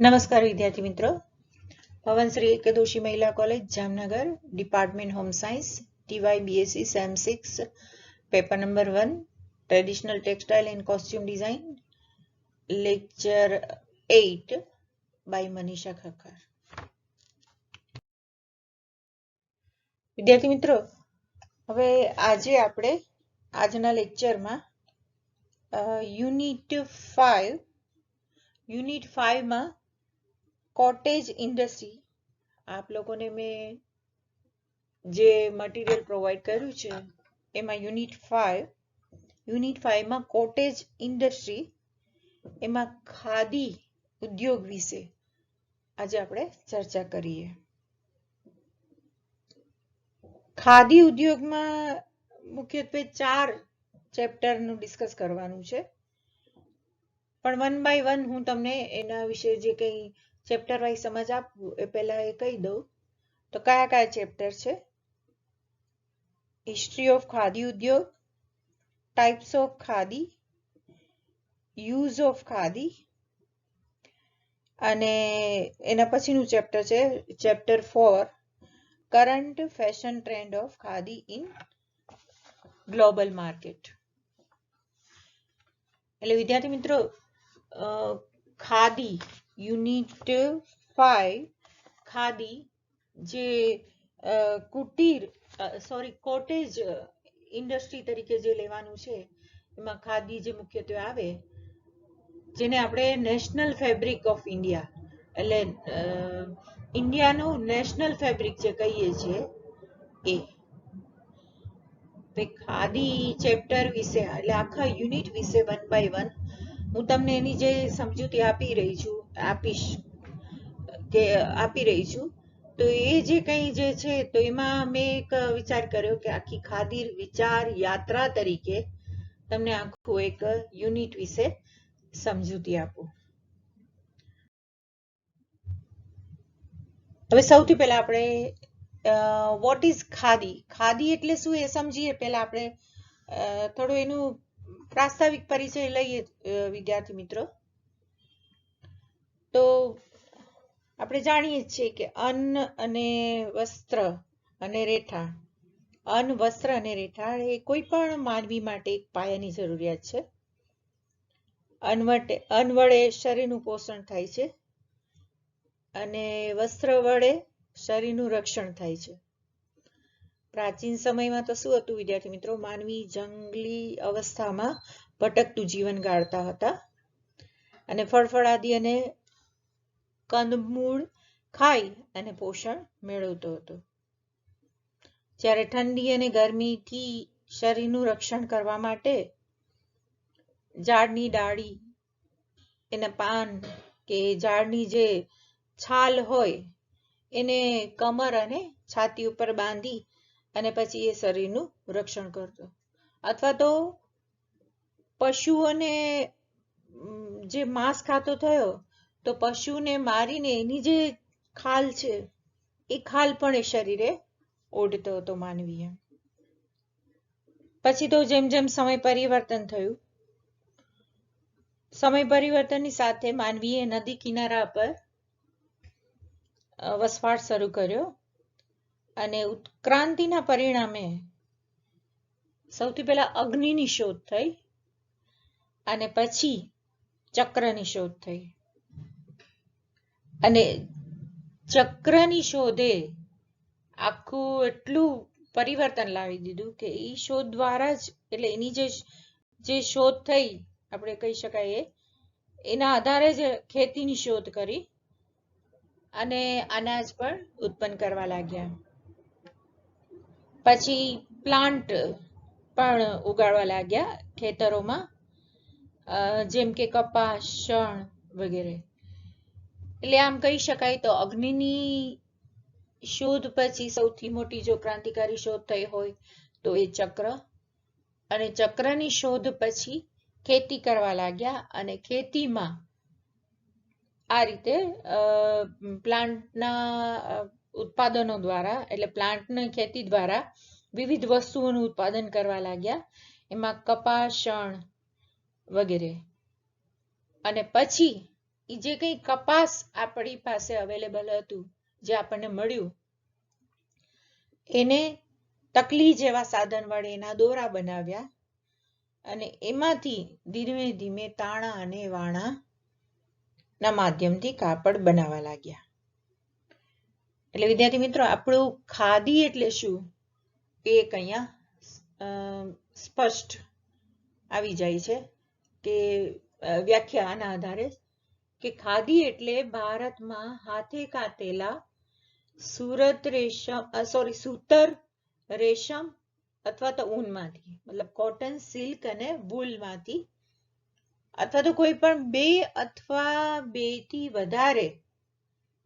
નમસ્કાર વિદ્યાર્થી મિત્રો, Pavanshri Ekadashi Mahila college Jamnagar, department home science, TY BSc sem 6, paper number 1, traditional textile and costume design, lecture 8 by Manisha Khakkar. વિદ્યાર્થી મિત્રો, હવે આજે આપણે આજના લેક્ચરમાં યુનિટ 5 માં કોટેજ ઇન્ડસ્ટ્રી આપ લોકોને મેં જે મટીરિયલ પ્રોવાઈડ કર્યું છે એમાં યુનિટ 5 માં કોટેજ ઇન્ડસ્ટ્રી એમાં ખાદી ઉદ્યોગ વિશે આજે આપણે ચર્ચા કરીએ. ખાદી ઉદ્યોગમાં મુખ્યત્વે 4 ચેપ્ટરનું ડિસ્કસ કરવાનું છે, પણ 1 બાય 1 હું તમને એના વિશે જે કંઈ ચેપ્ટર વાઇઝ સમજ આપું એ પહેલા એ કહી દઉં. તો કયા કયા ચેપ્ટર છે? હિસ્ટ્રી ઓફ ખાદી ઉદ્યોગ, types of khadi, use of khadi, અને એના પછીનું ચેપ્ટર છે chapter 4, current fashion trend of khadi in global market. એટલે વિદ્યાર્થી મિત્રો, ખાદી યુનિટ 5 ખાદી જે કોટેજ ઇન્ડસ્ટ્રી તરીકે જે લેવાનું છે એમાં ખાદી જે મુખ્યત્વે આવે, જેને આપણે નેશનલ ફેબ્રિક ઓફ ઇન્ડિયા એટલે ઇન્ડિયાનું નેશનલ ફેબ્રિક જે કહીએ છીએ એ ખાદી ચેપ્ટર વિશે એટલે આખા યુનિટ વિશે 1 બાય 1 હું તમને એની જે સમજૂતી આપી રહી છું તો એ જે કંઈ જે છે તો એમાં મેં એક વિચાર કર્યો કે આખી ખાદી વિચાર યાત્રા તરીકે તમને આખું એક યુનિટ વિશે સમજૂતી આપું. હવે સૌથી પહેલા આપણે વોટ ઇઝ ખાદી, ખાદી એટલે શું એ સમજીએ. પહેલા આપણે થોડું એનું પ્રાસ્તાવિક પરિચય લઈએ વિદ્યાર્થી મિત્રો. તો આપણે જાણીએ છીએ કે અન્ન અને વસ્ત્ર અને રહેઠાણ, અન્ન વસ્ત્ર અને રહેઠાણ એ કોઈ પણ માનવી માટે એક પાયાની જરૂરિયાત છે. અન્ન વડે શરીરનું પોષણ થાય છે અને વસ્ત્ર વડે શરીરનું રક્ષણ થાય છે. પ્રાચીન સમયમાં તો શું હતું વિદ્યાર્થી મિત્રો, માનવી જંગલી અવસ્થામાં ભટકતું જીવન ગાળતા હતા અને ફળફળાદી અને કંદમૂળ ખાઈ અને પોષણ મેળવતો હતો. જ્યારે ઠંડી અને ગરમીથી શરીરનું રક્ષણ કરવા માટે ઝાડની ડાળી, એના પાન કે ઝાડની જે છાલ હોય એને કમર અને છાતી ઉપર બાંધી અને પછી એ શરીરનું રક્ષણ કરતો. અથવા તો પશુઓને જે માંસ ખાતો થયો તો પશુને મારીને એની જે ખાલ છે એ ખાલ પણ એ શરીરે ઓઢતો હતો માનવીએ. પછી તો જેમ જેમ સમય પરિવર્તન થયું, સમય પરિવર્તનની સાથે માનવીએ નદી કિનારા પર વસવાટ શરૂ કર્યો અને ઉત્ક્રાંતિના પરિણામે સૌથી પહેલા અગ્નિની શોધ થઈ અને પછી ચક્રની શોધ થઈ. અને ચક્રની શોધે આખું એટલું પરિવર્તન લાવી દીધું કે એ શોધ દ્વારા જ, એટલે એની જે શોધ થઈ આપણે કહી શકાય એના આધારે જ ખેતીની શોધ કરી અને અનાજ પણ ઉત્પન્ન કરવા લાગ્યા. પછી પ્લાન્ટ પણ ઉગાડવા લાગ્યા ખેતરોમાં, જેમ કે કપાસ, શણ વગેરે. એટલે આમ કહી શકાય તો અગ્નિની શોધ પછી સૌથી મોટી જો ક્રાંતિકારી શોધ થઈ હોય તો એ ચક્ર, અને ચક્રની શોધ પછી ખેતી કરવા લાગ્યા અને ખેતીમાં આ રીતે પ્લાન્ટના ઉત્પાદનો દ્વારા, એટલે પ્લાન્ટની ખેતી દ્વારા વિવિધ વસ્તુઓનું ઉત્પાદન કરવા લાગ્યા, એમાં કપાસ, શણ વગેરે. અને પછી એ જે કંઈ કપાસ આપણી પાસે અવેલેબલ હતું, જે આપણને મળ્યું, એને તકલી જેવા સાધન વડે એના દોરા બનાવ્યા અને એમાંથી ધીમે ધીમે તાણા અને વાણા ના માધ્યમથી કાપડ બનાવવા લાગ્યા. એટલે વિદ્યાર્થી મિત્રો, આપણું ખાદી એટલે શું એ અહીંયા સ્પષ્ટ આવી જાય છે કે વ્યાખ્યા આના આધારે કે ખાદી એટલે ભારતમાં હાથે કાતેલા સૂતર, રેશમ અથવા તો ઊનમાંથી, મતલબ કોટન, સિલ્ક અને વૂલમાંથી, અથવા તો કોઈ પણ બે અથવા બેથી વધારે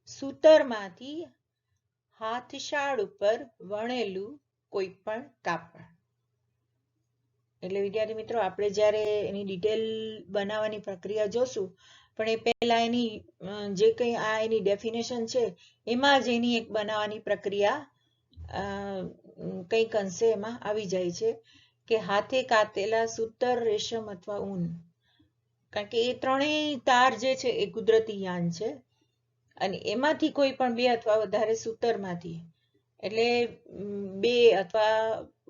સૂતરમાંથી હાથશાળ ઉપર વણેલું કોઈ પણ કાપડ. એટલે વિદ્યાર્થી મિત્રો, આપણે જ્યારે એની ડિટેલ બનાવવાની પ્રક્રિયા જોશું, પણ એ પહેલા એની જે કંઈ આ એની ડેફિનેશન છે એમાં જ એની એક બનાવવાની પ્રક્રિયા કંઈક અંશે એમાં આવી જાય છે કે હાથે કાતેલા સૂતર, રેશમ અથવા ઊન. કારણ કે એ ત્રણેય તાર જે છે એ કુદરતી યાન છે અને એમાંથી કોઈ પણ બે અથવા વધારે સૂતરમાંથી, એટલે બે અથવા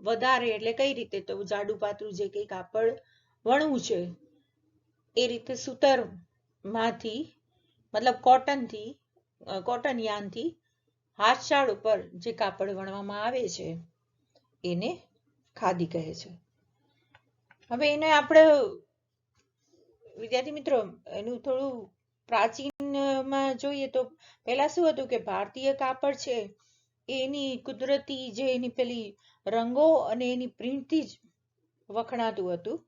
વધારે એટલે કઈ રીતે, તો જાડું પાતળું જે કંઈ કાપડ વણવું છે એ રીતે સૂતરમાંથી, મતલબ કોટન યાનથી હાથશાળ ઉપર જે કાપડ વણવામાં આવે છે એને ખાદી કહે છે. હવે એને આપણે વિદ્યાર્થી મિત્રો એનું થોડું પ્રાચીનમાં જોઈએ તો પહેલા શું હતું કે ભારતીય કાપડ છે એની કુદરતી જે એની પેલી રંગો અને એની પ્રિન્ટથી જ વખણાતું હતું.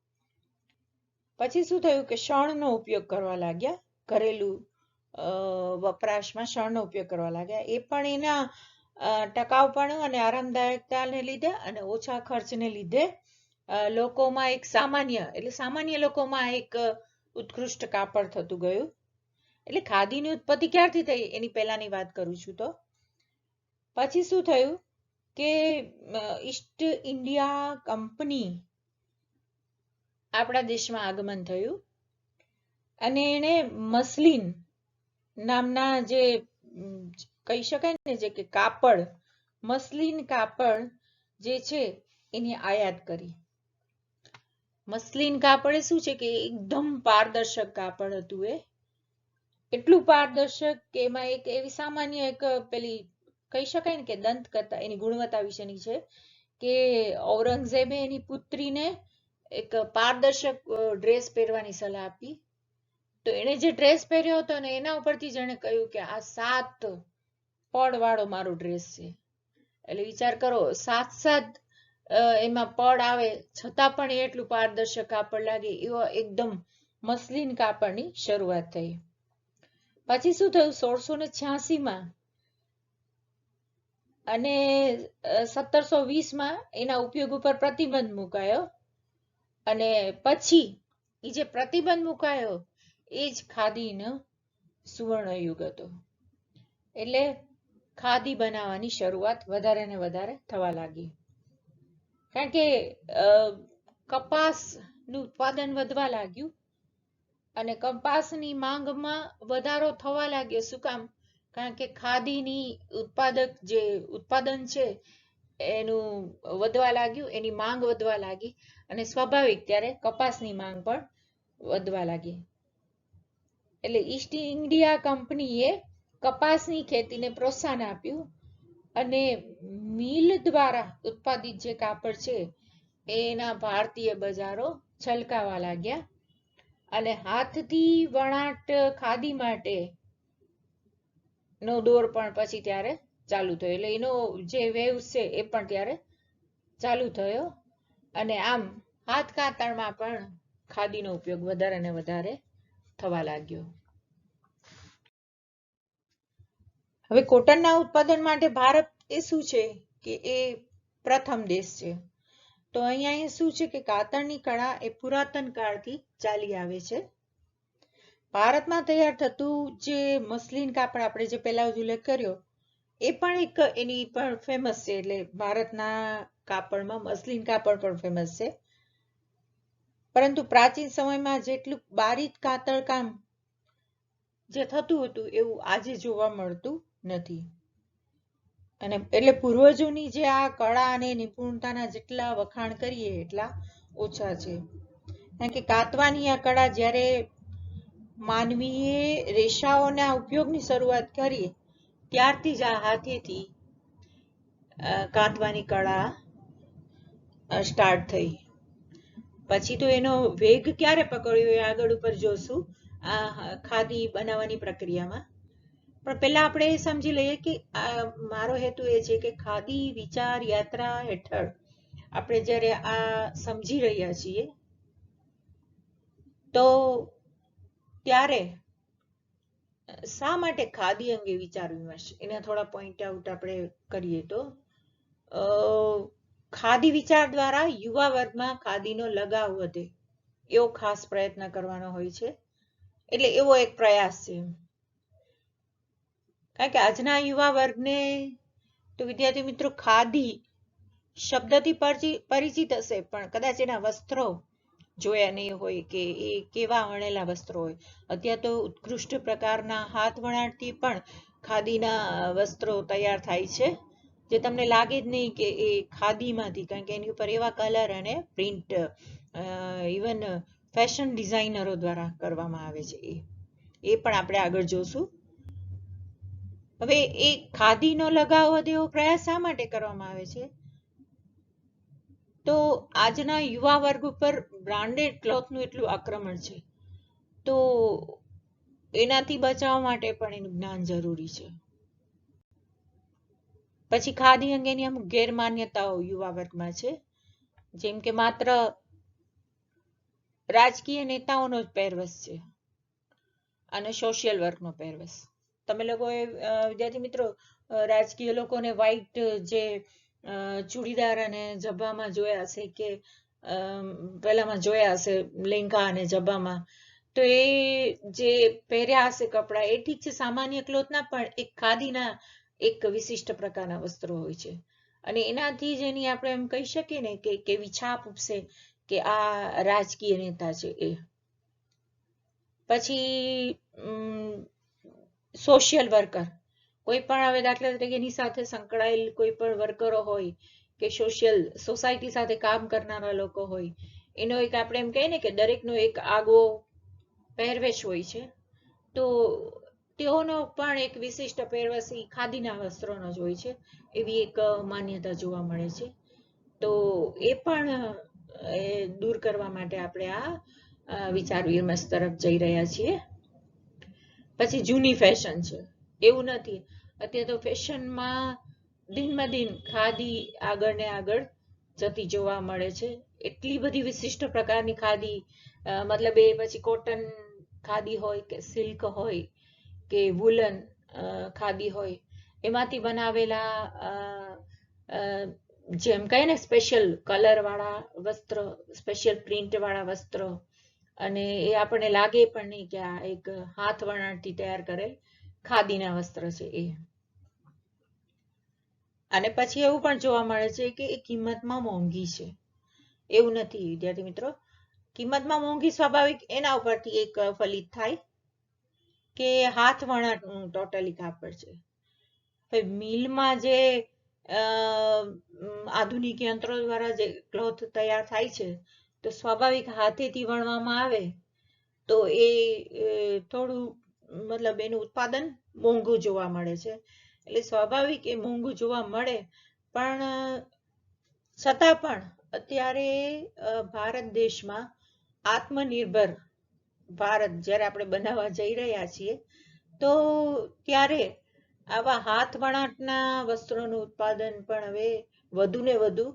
પછી શું થયું કે શણનો ઉપયોગ કરવા લાગ્યા, ઘરેલું વપરાશમાં શણનો ઉપયોગ કરવા લાગ્યા. એ પણ એના ટકાઉપણું અને આરામદાયકતાને લીધે અને ઓછા ખર્ચને લીધે લોકોમાં એક સામાન્ય લોકોમાં એક ઉત્કૃષ્ટ કાપડ થતું ગયું. એટલે ખાદીની ઉત્પત્તિ ક્યારથી થઈ એની પહેલાની વાત કરું છું. તો પછી શું થયું કે ઈસ્ટ ઇન્ડિયા કંપની આપણા દેશમાં આગમન થયું અને એને મસ્લિન નામના જે કહી શકાય ને જે કે કાપડ, મસ્લિન કાપડ જે છે એની આયાત કરી. મસ્લિન કાપડ એ શું છે કે એકદમ પારદર્શક કાપડ હતું. એ એટલું પારદર્શક કે એમાં એક એવી સામાન્ય એક પેલી કહી શકાય ને કે દંતકથા એની ગુણવત્તા વિશેની છે કે ઔરંગઝેબે એની પુત્રીને એક પારદર્શક ડ્રેસ પહેરવાની સલાહ આપી. તો એને જે ડ્રેસ પહેર્યો હતો ને એના ઉપરથી જ એણે કહ્યું કે આ 7 પડ વાળો મારો ડ્રેસ છે. એટલે વિચાર કરો, 7 એમાં પડ આવે છતાં પણ એટલું પારદર્શક કાપડ લાગે એવો એકદમ મસ્લિન કાપડની શરૂઆત થઈ. પછી શું થયું 1686માં અને 1720માં એના ઉપયોગ ઉપર પ્રતિબંધ મુકાયો અને પછી એ જે પ્રતિબંધ મુકાયો એ જ ખાદીનો સુવર્ણ યુગ હતો. એટલે ખાદી બનાવવાની શરૂઆત વધારે ને વધારે થવા લાગી. કારણ કે કપાસનું ઉત્પાદન વધવા લાગ્યું અને કપાસની માંગમાં વધારો થવા લાગ્યો. શું કામ? કારણ કે ખાદીની ઉત્પાદન છે એનું વધવા લાગ્યું, એની માંગ વધવા લાગી અને સ્વાભાવિક ત્યારે કપાસની માંગ પણ વધવા લાગી. એટલે ઈસ્ટ ઇન્ડિયા કંપનીએ કપાસની ખેતીને પ્રોત્સાહન આપ્યું અને મિલ દ્વારા ઉત્પાદિત જે કાપડ છે એના ભારતીય બજારો છલકાવા લાગ્યા અને હાથથી વણાટ ખાદી માટે નો દોર પણ પછી ત્યારે ચાલુ થયો. એટલે એનો જે વેવ છે એ પણ ત્યારે ચાલુ થયો અને આમ હાથ કાતરમાં પણ ખાદીનો ઉપયોગ વધારે ને વધારે થવા લાગ્યો. હવે કોટનના ઉત્પાદન માટે ભારત એ શું છે કે એ પ્રથમ દેશ છે. તો અહીંયા શું છે કે કાતરની કળા એ પુરાતન કાળથી ચાલી આવે છે. ભારતમાં તૈયાર થતું જે મસ્લિન કાપડ આપણે જે પહેલા ઉલ્લેખ કર્યો એ પણ એક એની પણ ફેમસ છે. એટલે ભારતના કાપડમાં મસ્લિન કાપડ પણ ફેમસ છે. પરંતુ પ્રાચીન સમયમાં જેટલું બારીક કાતરકામ જે થતું હતું એવું આજે જોવા મળતું નથી. અને એટલે પૂર્વજોની જે આ કળા અને નિપુણતાના જેટલા વખાણ કરીએ એટલા ઓછા છે. કારણ કે કાતવાની આ કળા જ્યારે માનવીએ રેસાઓના ઉપયોગની શરૂઆત કરી ત્યારથી જ આ હાથેથી કાતવાની કળા સ્ટાર્ટ થઈ. પછી તો એનો વેગ ક્યારે પકડ્યો એ આગળ ઉપર જોશું આ ખાદી બનાવવાની પ્રક્રિયામાં. પણ પહેલા આપણે એ સમજી લઈએ કે મારો હેતુ એ છે કે ખાદી વિચાર યાત્રા હેઠળ આપણે જ્યારે આ સમજી રહ્યા છીએ તો ત્યારે શા માટે ખાદી અંગે વિચાર વિમર્શ એના થોડા પોઈન્ટ આઉટ આપણે કરીએ તો ખાદી વિચાર દ્વારા યુવા વર્ગમાં ખાદીનો લગાવ વધે એવો ખાસ પ્રયત્ન કરવાનો હોય છે. એટલે એવો એક પ્રયાસ છે. કારણ કે આજના યુવા વર્ગને તો વિદ્યાર્થી મિત્રો ખાદી શબ્દથી પરિચિત હશે પણ કદાચ એના વસ્ત્રો જોયા નહીં હોય કે એ કેવા વણેલા વસ્ત્રો હોય. અત્યારે તો ઉત્કૃષ્ટ પ્રકારના હાથ વણાટથી પણ ખાદીના વસ્ત્રો તૈયાર થાય છે જે તમને લાગે જ નહીં કે એ ખાદીમાંથી, કારણ કે એની ઉપર એવા કલર અને પ્રિન્ટ ઇવન ફેશન ડિઝાઇનરો દ્વારા કરવામાં આવે છે. એ પણ આપણે આગળ જોશું. હવે એ ખાદીનો લગાવ વધે એવો પ્રયાસ શા માટે કરવામાં આવે છે? તો આજના યુવા વર્ગ ઉપર બ્રાન્ડેડ ક્લોથનું એટલું આક્રમણ છે તો એનાથી બચાવવા માટે પણ એનું જ્ઞાન જરૂરી છે. પછી ખાદી અંગેની અમુક ગેરમાન્યતાઓ યુવા વર્ગમાં છે, જેમ કે માત્ર રાજકીય નેતાઓનો જ પહેરવેશ છે અને સોશિયલ વર્કનો પહેરવેશ. તમે લોકોએ વિદ્યાર્થી મિત્રો રાજકીય લોકોને વ્હાઈટ જે ચૂડીદાર અને જબ્બામાં જોયા હશે કે પહેલામાં જોયા હશે લેંઘા અને જબ્બામાં, તો એ જે પહેર્યા હશે કપડા એ ઠીક છે સામાન્ય ક્લોથના, પણ એક ખાદીના એક વિશિષ્ટ પ્રકારના વસ્ત્રો હોય છે અને એનાથી જ એની આપણે એમ કહી શકીએ ને કે કેવી છાપ ઉપસે કે આ રાજકીય નેતા છે એ. પછી સોશિયલ વર્કર, કોઈ પણ હવે દાખલા તરીકે એની સાથે સંકળાયેલ કોઈ પણ વર્કરો હોય કે સોસાયટી સાથે કામ કરનારા લોકો હોય, એનો એક આપણે એમ કહીએ ને કે દરેકનો એક આગવો પહેરવેશ હોય છે, તો તેઓનો પણ એક વિશિષ્ટ પહેરવેશ ખાદીના વસ્ત્રોનો જ હોય છે એવી એક માન્યતા જોવા મળે છે. તો એ પણ દૂર કરવા માટે આપણે આ વિચાર વિમર્શ તરફ જઈ રહ્યા છીએ. પછી જૂની ફેશન છે, એવું નથી, અત્યારે તો ફેશનમાં દિનમાં દિન ખાદી આગળ ને આગળ જતી જોવા મળે છે. એટલી બધી વિશિષ્ટ પ્રકારની ખાદી, મતલબ એ પછી કોટન ખાદી હોય કે સિલ્ક હોય કે વુલન ખાદી હોય, એમાંથી બનાવેલા જેમ કહે ને સ્પેશિયલ કલર વાળા વસ્ત્ર, સ્પેશિયલ પ્રિન્ટ વાળા વસ્ત્ર, અને એ આપણને લાગે પણ નહીં કે આ એક હાથ વણાટથી તૈયાર કરેલ ખાદીના વસ્ત્ર છે એ. અને પછી એવું પણ જોવા મળે છે કે એ કિંમતમાં મોંઘી છે, એવું નથી વિદ્યાર્થી મિત્રો. કિંમતમાં મોંઘી સ્વાભાવિક એના ઉપરથી એક ફલિત થાય કે હાથ વણાટનું ટોટલી કાપડ છે. મિલમાં જે આધુનિક યંત્રો દ્વારા જે ક્લોથ તૈયાર થાય છે તો સ્વાભાવિક હાથેથી વણવામાં આવે તો એ થોડું મતલબ એનું ઉત્પાદન મોંઘું જોવા મળે છે. એટલે સ્વાભાવિક એ મોંઘું જોવા મળે, પણ છતાં પણ અત્યારે ભારત દેશમાં આત્મનિર્ભર ભારત જ્યારે આપણે બનાવવા જઈ રહ્યા છીએ તો ત્યારે આવા હાથ વણાટના વસ્ત્રોનું ઉત્પાદન પણ હવે વધુ ને વધુ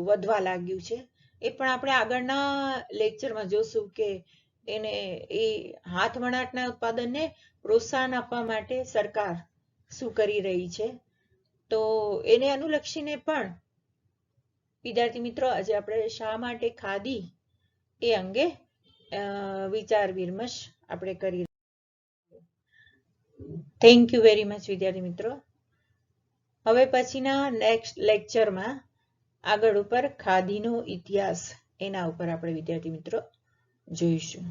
વધવા લાગ્યું છે. એ પણ આપણે આગળના લેક્ચરમાં જોશું કે એને એ હાથ વણાટના ઉત્પાદનને પ્રોત્સાહન આપવા માટે સરકાર શું કરી રહી છે, તો એને અનુલક્ષીને પણ વિદ્યાર્થી મિત્રો આજે આપણે શા માટે ખાદી એ અંગે વિચાર વિમર્શ આપણે કરી. થેન્ક યુ વેરી મચ વિદ્યાર્થી મિત્રો. હવે પછીના નેક્સ્ટ લેક્ચરમાં આગળ ઉપર ખાદીનો ઇતિહાસ એના ઉપર આપણે વિદ્યાર્થી મિત્રો જોઈશું.